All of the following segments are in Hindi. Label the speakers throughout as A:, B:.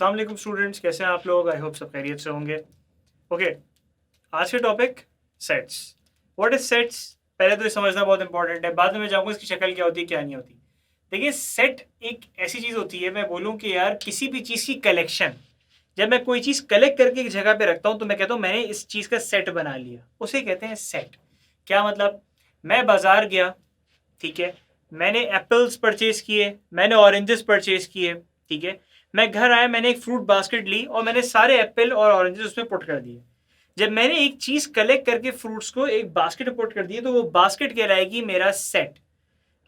A: अस्सलाम वालेकुम स्टूडेंट्स, कैसे हैं आप लोग? आई होप सब खैरियत से होंगे। ओके, आज के topic sets. What is sets? पहले तो ये समझना बहुत इंपॉर्टेंट है, बाद में मैं जाऊँगा इसकी शक्ल क्या होती है क्या नहीं होती। देखिए, सेट एक ऐसी चीज़ होती है, मैं बोलूँ कि यार किसी भी चीज़ की कलेक्शन। जब मैं कोई चीज़ कलेक्ट करके एक जगह पे रखता हूँ तो मैं कहता हूँ मैंने इस चीज़ का सेट बना लिया, उसे कहते हैं सेट। क्या मतलब? मैं बाजार गया, ठीक है, मैंने एप्पल्स परचेज किए, मैंने ऑरेंजेस परचेज किए, ठीक है, मैं घर आया, मैंने एक फ्रूट बास्केट ली और मैंने सारे एप्पल और ऑरेंजेस उसमें पुट कर दिए। जब मैंने एक चीज कलेक्ट करके फ्रूट्स को एक बास्केट में पुट कर दिए तो वो बास्केट कहलाएगी मेरा set.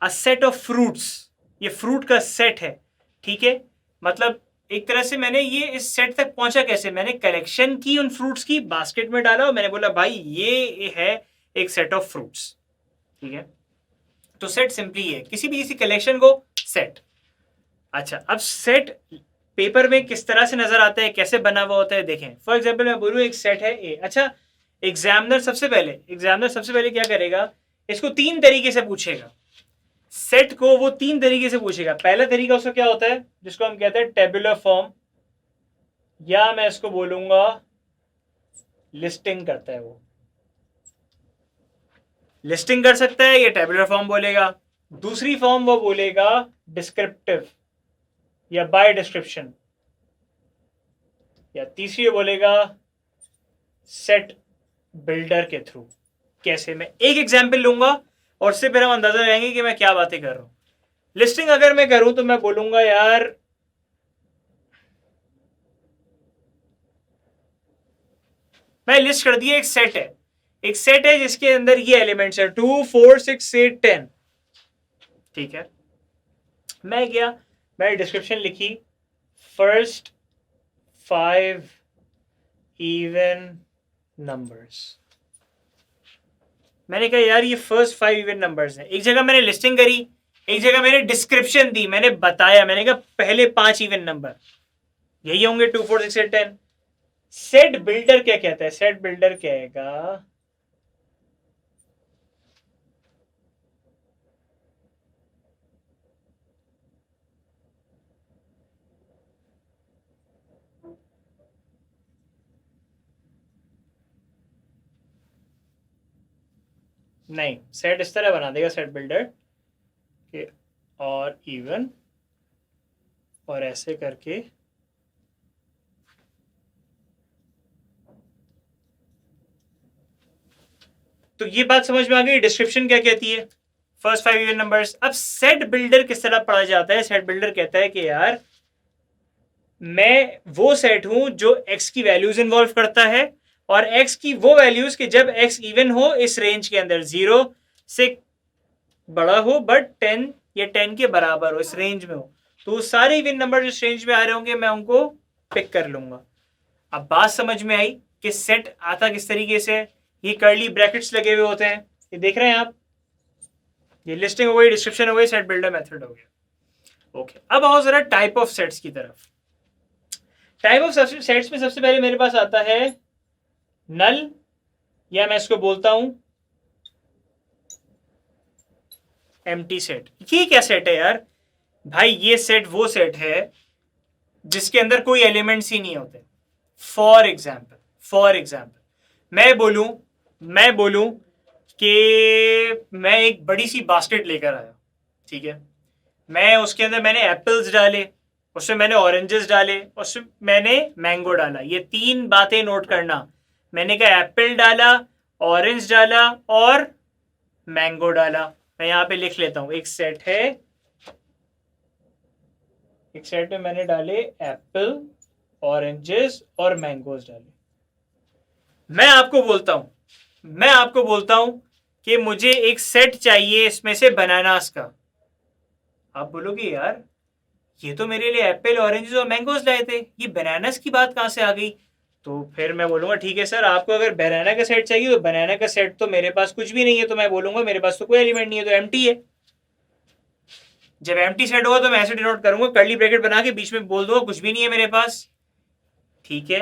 A: A set of fruits, ये फ्रूट का सेट है, ठीक है। मतलब एक तरह से मैंने ये इस सेट तक पहुंचा कैसे? मैंने कलेक्शन की उन फ्रूट्स की, बास्केट में डाला और मैंने बोला भाई ये है एक सेट ऑफ फ्रूट्स, ठीक है। तो सेट सिंपली है किसी भी किसी कलेक्शन को सेट। अच्छा, अब सेट पेपर में किस तरह से नजर आता है, कैसे बना हुआ होता है, देखें। फॉर एग्जाम्पल मैं बोलूँ एक सेट है ए। अच्छा, एग्जामिनर सबसे पहले क्या करेगा, इसको तीन तरीके से पूछेगा। सेट को वो तीन तरीके से पूछेगा। पहला तरीका उसका क्या होता है, जिसको हम कहते हैं टेबुलर फॉर्म, या मैं इसको बोलूंगा लिस्टिंग करता है। वो लिस्टिंग कर सकता है, ये टेबुलर फॉर्म बोलेगा। दूसरी फॉर्म वो बोलेगा डिस्क्रिप्टिव या बाय डिस्क्रिप्शन, या तीसरी बोलेगा सेट बिल्डर के थ्रू। कैसे? मैं एक एग्जाम्पल लूंगा और उससे फिर हम अंदाजा लगाएंगे कि मैं क्या बातें कर रहा हूं। लिस्टिंग अगर मैं करूं तो मैं बोलूंगा यार मैं लिस्ट कर दिया, एक सेट है जिसके अंदर ये एलिमेंट्स है 2 4 6 8 10, ठीक है। मैं गया, मैंने डिस्क्रिप्शन लिखी फर्स्ट 5 इवन नंबर्स। मैंने कहा यार ये फर्स्ट 5 इवन नंबर्स हैं। एक जगह मैंने लिस्टिंग करी, एक जगह मैंने डिस्क्रिप्शन दी, मैंने बताया, मैंने कहा पहले 5 इवन नंबर यही होंगे 2 4 6 8 10। सेट बिल्डर क्या कहता है? सेट बिल्डर कहेगा नहीं, सेट इस तरह बना देगा सेट बिल्डर के और इवन और ऐसे करके। तो ये बात समझ में आ गई डिस्क्रिप्शन क्या कहती है, फर्स्ट 5 इवन नंबर्स। अब सेट बिल्डर किस तरह पढ़ा जाता है? सेट बिल्डर कहता है कि यार मैं वो सेट हूं जो एक्स की वैल्यूज इन्वॉल्व करता है, और एक्स की वो वैल्यूज कि जब एक्स इवन हो इस रेंज के अंदर, 0 से बड़ा हो बट 10 या 10 के बराबर हो, इस रेंज में हो, तो सारे इवन नंबर जो रेंज में आ रहे होंगे मैं उनको पिक कर लूंगा। अब बात समझ में आई कि सेट आता किस तरीके से। ये कर्ली ब्रैकेट्स लगे हुए होते हैं, ये देख रहे हैं आप। ये लिस्टिंग हो गई, डिस्क्रिप्शन हो गई, सेट बिल्डर मेथड हो गया। ओके, अब आओ जरा टाइप ऑफ सेट्स की तरफ। टाइप ऑफ सेट्स में सबसे पहले मेरे पास आता है नल, या मैं इसको बोलता हूं एम्प्टी सेट। ये क्या सेट है यार? भाई ये सेट वो सेट है जिसके अंदर कोई एलिमेंट्स ही नहीं होते। फॉर एग्जाम्पल मैं बोलूं कि मैं एक बड़ी सी बास्केट लेकर आया, ठीक है। मैं उसके अंदर मैंने एप्पल्स डाले, उसमें मैंने ऑरेंजेस डाले, उसमें मैंने मैंगो डाला। ये तीन बातें नोट करना। मैंने कहा एप्पल डाला, ऑरेंज डाला और मैंगो डाला। मैं यहां पे लिख लेता हूं, एक सेट में मैंने डाले एप्पल, ऑरेंजेस और मैंगोज डाले। मैं आपको बोलता हूं कि मुझे एक सेट चाहिए इसमें से बनानास का। आप बोलोगे यार ये तो मेरे लिए एप्पल, ऑरेंजेस और मैंगोज लाए थे, ये बनानास की बात कहां से आ गई? तो फिर मैं बोलूंगा ठीक है सर, आपको अगर बनाना का सेट चाहिए तो बनाना का सेट तो मेरे पास कुछ भी नहीं है, तो मैं बोलूंगा मेरे पास तो कोई एलिमेंट नहीं है, तो एम्प्टी है। जब एम्प्टी सेट होगा तो मैं ऐसे डिनोट करूंगा, कर्ली ब्रैकेट बना के बीच में बोल दूंगा कुछ भी नहीं है मेरे पास, ठीक है।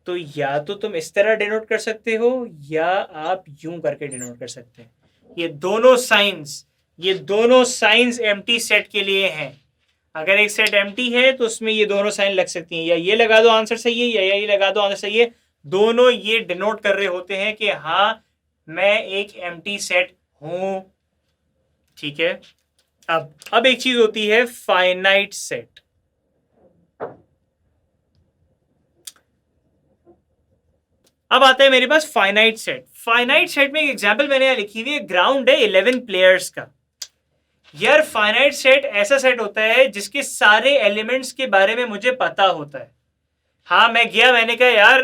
A: तो या तो तुम इस तरह डिनोट कर सकते हो या आप यूं करके डिनोट कर सकते हैं। ये दोनों साइंस एम्प्टी सेट के लिए हैं। अगर एक सेट एम्प्टी है तो उसमें ये दोनों साइन लग सकती हैं, या ये लगा दो आंसर सही है, या ये लगा दो आंसर सही है। दोनों ये डिनोट कर रहे होते हैं कि हाँ मैं एक एम्प्टी सेट हूं। ठीक है, अब एक चीज होती है फाइनाइट सेट। अब आता है मेरे पास फाइनाइट सेट। फाइनाइट सेट में एक एग्जांपल मैंने यहां लिखी हुई है, ग्राउंड है 11 प्लेयर्स का। यार फाइनाइट सेट ऐसा सेट होता है जिसके सारे एलिमेंट्स के बारे में मुझे पता होता है। हाँ मैं गया, मैंने कहा यार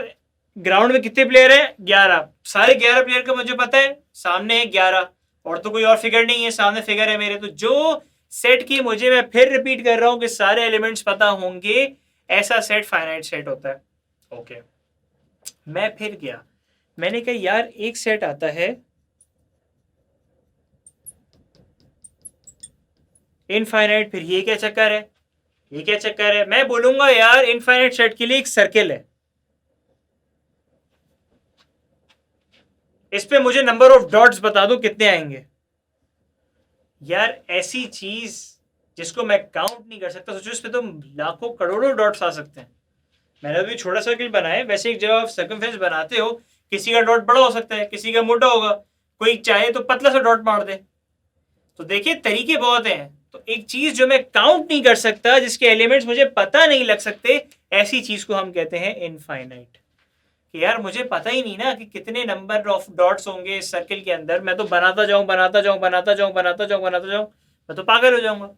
A: ग्राउंड में कितने प्लेयर हैं, 11, सारे 11 प्लेयर का मुझे पता है, सामने है 11 और तो कोई और फिगर नहीं है, सामने फिगर है मेरे। तो जो सेट की मुझे, मैं फिर रिपीट कर रहा हूं कि सारे एलिमेंट्स पता होंगे, ऐसा सेट फाइनाइट सेट होता है। ओके, मैं फिर गया, मैंने कहा यार एक सेट आता है इनफाइनाइट, फिर ये क्या चक्कर है, ये क्या चक्कर है। मैं बोलूंगा यार इनफाइनाइट सेट के लिए एक सर्किल है, इस पे मुझे नंबर ऑफ डॉट्स बता दो कितने आएंगे। यार ऐसी चीज जिसको मैं काउंट नहीं कर सकता, सोचो इस पे तो लाखों करोड़ों डॉट्स आ सकते हैं। मैंने अभी छोटा सर्किल बनाया, वैसे जब आप सर्कमफेरेंस बनाते हो किसी का डॉट बड़ा हो सकता है, किसी का मोटा होगा, कोई चाहे तो पतला सा डॉट मार दे। तो देखिए तरीके बहुत हैं। तो एक चीज जो मैं काउंट नहीं कर सकता, जिसके एलिमेंट्स मुझे पता नहीं लग सकते, ऐसी चीज को हम कहते हैं इनफाइनाइट। कि यार मुझे पता ही नहीं ना कि कितने नंबर ऑफ डॉट्स होंगे इस सर्किल के अंदर, मैं तो बनाता जाऊं बनाता जाऊं बनाता जाऊं बनाता जाऊं बनाता जाऊं, मैं तो पागल हो जाऊंगा।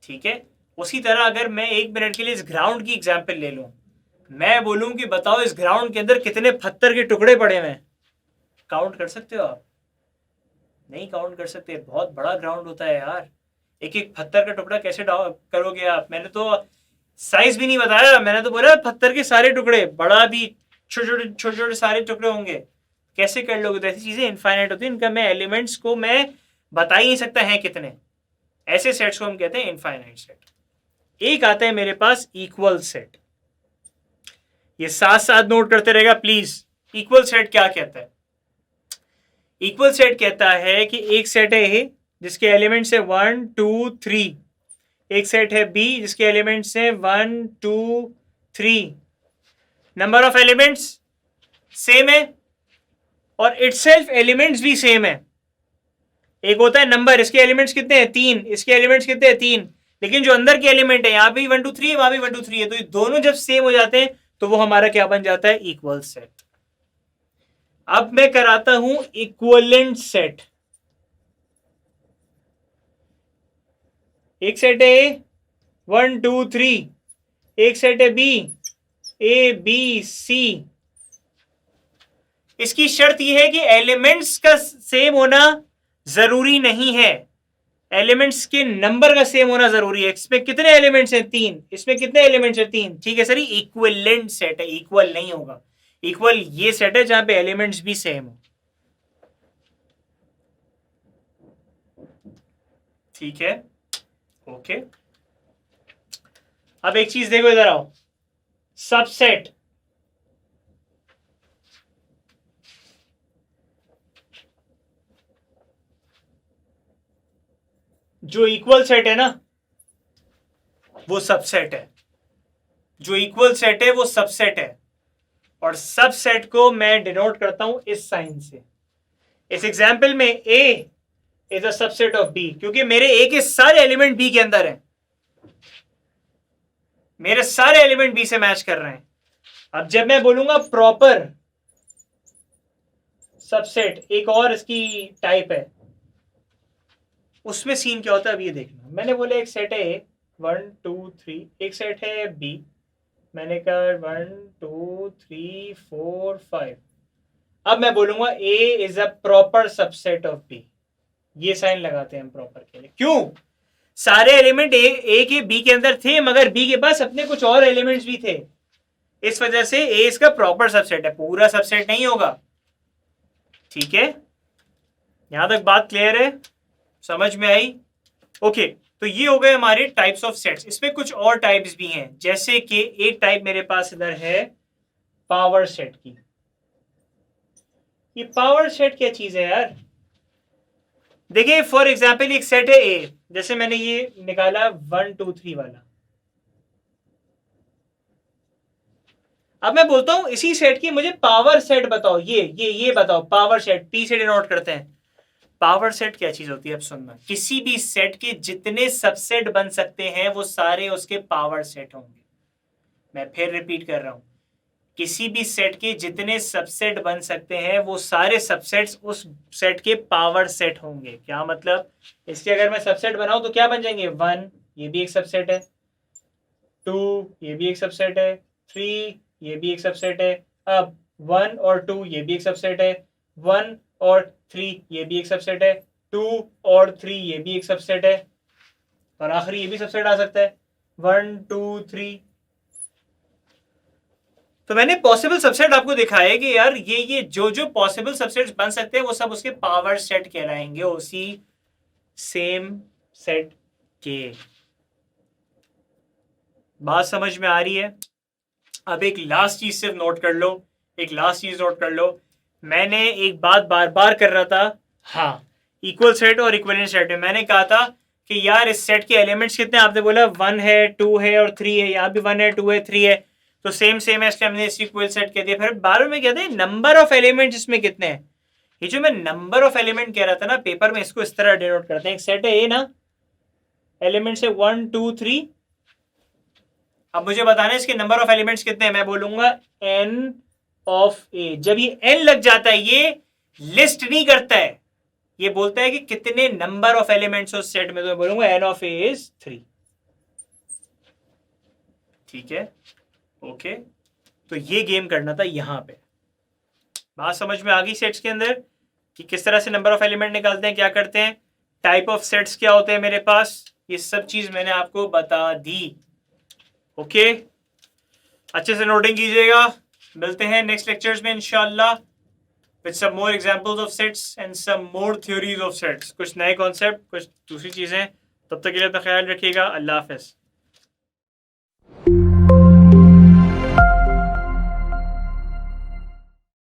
A: ठीक है, उसी तरह अगर मैं 1 मिनट के लिए इस ग्राउंड की एग्जाम्पल ले लूं, मैं बोलूं कि बताओ इस ग्राउंड के अंदर कितने पत्थर के टुकड़े पड़े हुए हैं, काउंट कर सकते हो आप? नहीं काउंट कर सकते, बहुत बड़ा ग्राउंड होता है यार। एक एक पत्थर का टुकड़ा कैसे करोगे आप? मैंने तो साइज भी नहीं बताया, मैंने तो बोला पत्थर के सारे टुकड़े, बड़ा भी छोटे छोटे छोटे छोटे सारे टुकड़े होंगे, कैसे कर लोगे? तो ऐसी चीजें इनफाइनाइट होती है, इनका मैं एलिमेंट्स को मैं बता ही नहीं सकता है कितने। ऐसे सेट्स को हम कहते हैं इनफाइनाइट सेट। एक आता है मेरे पास इक्वल सेट, ये साथ साथ नोट करते रहेगा प्लीज। इक्वल सेट क्या कहता है? इक्वल सेट कहता है कि एक सेट है ए जिसके एलिमेंट्स है 1 2 3, एक सेट है बी जिसके एलिमेंट्स है 1 2 3, नंबर ऑफ एलिमेंट्स सेम है और इटसेल्फ एलिमेंट्स भी सेम है। एक होता है नंबर, इसके एलिमेंट्स कितने हैं 3, इसके एलिमेंट्स कितने हैं 3, लेकिन जो अंदर के एलिमेंट है यहाँ भी 1 2 3 है, वहां भी 1 2 3 है, तो ये दोनों जब सेम हो जाते हैं तो वो हमारा क्या बन जाता है? Equal set. अब मैं कराता हूं इक्वलेंट सेट। एक सेट है ए 1 2 3, एक सेट है बी ए बी सी। इसकी शर्त यह है कि एलिमेंट्स का सेम होना जरूरी नहीं है, एलिमेंट्स के नंबर का सेम होना जरूरी है। इसमें कितने एलिमेंट्स हैं? 3, इसमें कितने एलिमेंट्स हैं? 3। ठीक है सर, इक्विवेलेंट सेट है, इक्वल नहीं होगा। इक्वल ये सेट है जहां पे एलिमेंट्स भी सेम हो। ठीक है, ओके। अब एक चीज देखो, इधर आओ, सबसेट। जो इक्वल सेट है ना वो सबसेट है, जो इक्वल सेट है वो सबसेट है, और सबसेट को मैं डिनोट करता हूं इस साइन से। इस एग्जांपल में A is a subset of B, क्योंकि मेरे ए के सारे एलिमेंट बी के अंदर हैं, मेरे सारे एलिमेंट बी से मैच कर रहे हैं। अब जब मैं बोलूंगा प्रॉपर सबसेट, एक और इसकी टाइप है, उसमें सीन क्या होता है अब ये देखना। मैंने बोला एक सेट है ए 1 2 3, एक सेट है बी, मैंने कहा 1 2 3 4 5। अब मैं बोलूंगा A is a proper subset of B. ये साइन लगाते हैं हम प्रॉपर के लिए, क्यों? सारे एलिमेंट ए के बी के अंदर थे, मगर बी के पास अपने कुछ और एलिमेंट्स भी थे, इस वजह से ए इसका प्रॉपर सबसेट है, पूरा सबसेट नहीं होगा। ठीक है, यहां तक बात क्लियर है, समझ में आई? ओके, तो ये हो गए हमारे टाइप्स ऑफ सेट्स। इसमें कुछ और टाइप्स भी हैं, जैसे कि एक टाइप मेरे पास इधर है पावर सेट की। ये पावर सेट क्या चीज है यार? देखिए फॉर एग्जाम्पल एक सेट है ए, जैसे मैंने ये निकाला 1 2 3 वाला। अब मैं बोलता हूं इसी सेट की मुझे पावर सेट बताओ, ये बताओ पावर सेट, पी से डिनोट करते हैं। पावर सेट क्या चीज होती है? अब सुनना, किसी भी सेट के जितने सबसेट बन सकते हैं वो सारे उसके पावर सेट होंगे। मैं फिर रिपीट कर रहा हूं, किसी भी सेट के जितने सबसेट बन सकते हैं वो सारे सबसेट्स उस सेट के पावर सेट होंगे। क्या मतलब? इसके अगर मैं सबसेट बनाऊं तो क्या बन जाएंगे? 1 ये भी एक सबसेट है, 2 ये भी एक सबसेट है, 3 ये भी एक सबसेट है। अब 1 और 2 ये भी एक सबसेट है, 1 और 3 ये भी एक सबसेट है, 2 और 3 ये भी एक सबसेट है, और आखिरी ये भी सबसेट आ सकता है 1 2 3। तो मैंने पॉसिबल सबसेट आपको दिखाया कि यार ये जो जो पॉसिबल सबसेट्स बन सकते हैं वो सब उसके पावर सेट कहलाएंगे, उसी सेम सेट के। बात समझ में आ रही है? अब एक लास्ट चीज सिर्फ नोट कर लो, एक लास्ट चीज नोट कर लो। मैंने एक बात बार बार कर रहा था, हाँ, इक्वल सेट और इक्विवेलेंट सेट में मैंने कहा था कि यार इस सेट के एलिमेंट्स कितने? आपने बोला 1 है 2 है और 3 है, यहाँ भी 1 है 2 है 3 है, तो सेम सेम है, इसलिए हमने इस इक्वल सेट कह दिया। फिर बार में कहते हैं नंबर ऑफ एलिमेंट्स इसमें कितने हैं। ये जो मैं नंबर ऑफ एलिमेंट कह रहा था ना पेपर में, इसको इस तरह डिनोट करते हैं। एक सेट है ए ना, एलिमेंट्स है 1 2 3। अब मुझे बताना है इसके नंबर ऑफ एलिमेंट्स कितने हैं। मैं बोलूंगा n ऑफ ए। जब ये n लग जाता है ये लिस्ट नहीं करता है, ये बोलता है कि कितने नंबर ऑफ एलिमेंट्स उस सेट में, तो मैं बोलूंगा n ऑफ ए इज 3। ठीक है, ओके। तो ये गेम करना था यहां पे। बात समझ में आ गई सेट्स के अंदर कि किस तरह से नंबर ऑफ एलिमेंट निकालते हैं, क्या करते हैं, टाइप ऑफ सेट्स क्या होते हैं मेरे पास, ये सब चीज मैंने आपको बता दी। ओके, अच्छे से नोटिंग कीजिएगा। मिलते हैं नेक्स्ट लेक्चर्स में इंशाल्लाह with some more examples of sets and some more theories of sets, कुछ नए कॉन्सेप्ट, कुछ दूसरी चीजें। तब तक के लिए अपना ख्याल रखिएगा। अल्लाह हाफिज।